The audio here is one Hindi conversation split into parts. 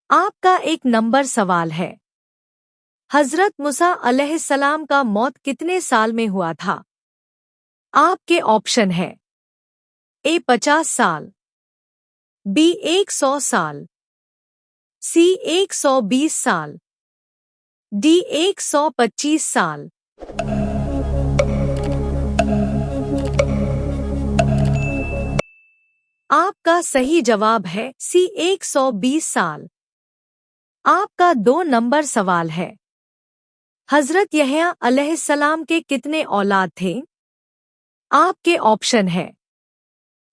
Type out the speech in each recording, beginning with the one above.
आपका एक नंबर सवाल है। हजरत मूसा अलैहिस्सलाम का मौत कितने साल में हुआ था? आपके ऑप्शन है। ए 50 साल, बी 100 साल, सी 120 साल, डी 125 साल। आपका सही जवाब है सी 120 साल। आपका 2 नंबर सवाल है। हजरत यहया अलैहिस्सलाम के कितने औलाद थे? आपके ऑप्शन है।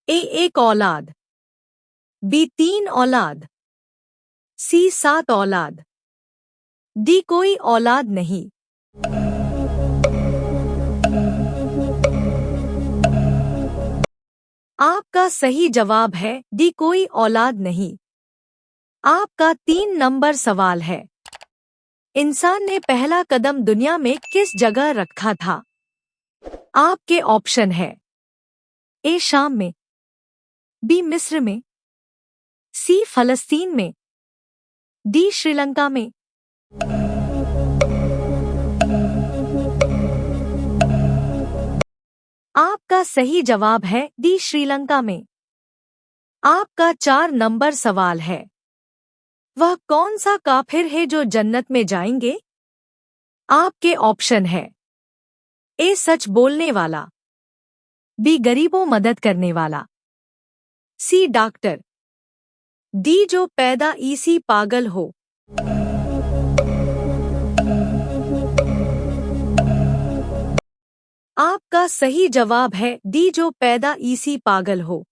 ए 1 औलाद, बी 3 औलाद, सी 7 औलाद, डी कोई औलाद नहीं। आपका सही जवाब है डी कोई औलाद नहीं। आपका 3 नंबर सवाल है। इंसान ने पहला कदम दुनिया में किस जगह रखा था? आपके ऑप्शन है। ए शाम में, बी मिस्र में, सी फलस्तीन में, डी श्रीलंका में। आपका सही जवाब है डी श्रीलंका में। आपका 4 नंबर सवाल है। वह कौन सा काफिर है जो जन्नत में जाएंगे? आपके ऑप्शन है। ए सच बोलने वाला, बी गरीबों मदद करने वाला, सी डॉक्टर, डी जो पैदा इसी पागल हो। आपका सही जवाब है डी जो पैदा इसी पागल हो।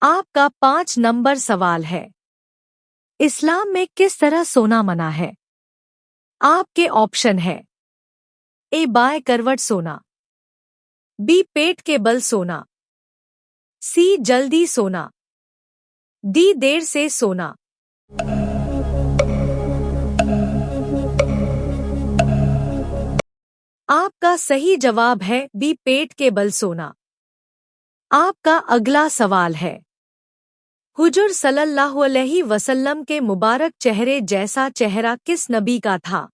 आपका 5 नंबर सवाल है। इस्लाम में किस तरह सोना मना है? आपके ऑप्शन है। ए बाएं करवट सोना, बी पेट के बल सोना, सी जल्दी सोना, डी देर से सोना। आपका सही जवाब है बी पेट के बल सोना। आपका अगला सवाल है। हुजूर सल्लल्लाहु अलैहि वसल्लम के मुबारक चेहरे जैसा चेहरा किस नबी का था?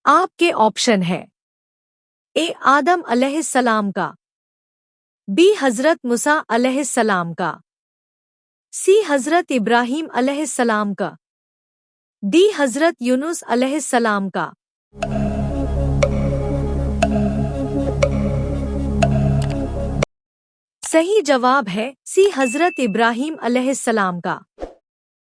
आपके ऑप्शन है। ए आदम अलैहिस्सलाम का, बी हजरत मूसा अलैहिस्सलाम का, सी हजरत इब्राहीम अलैहिस्सलाम का, डी हजरत यूनुस अलैहिस्सलाम का। सही जवाब है सी हजरत इब्राहीम अलैहिस्सलाम का।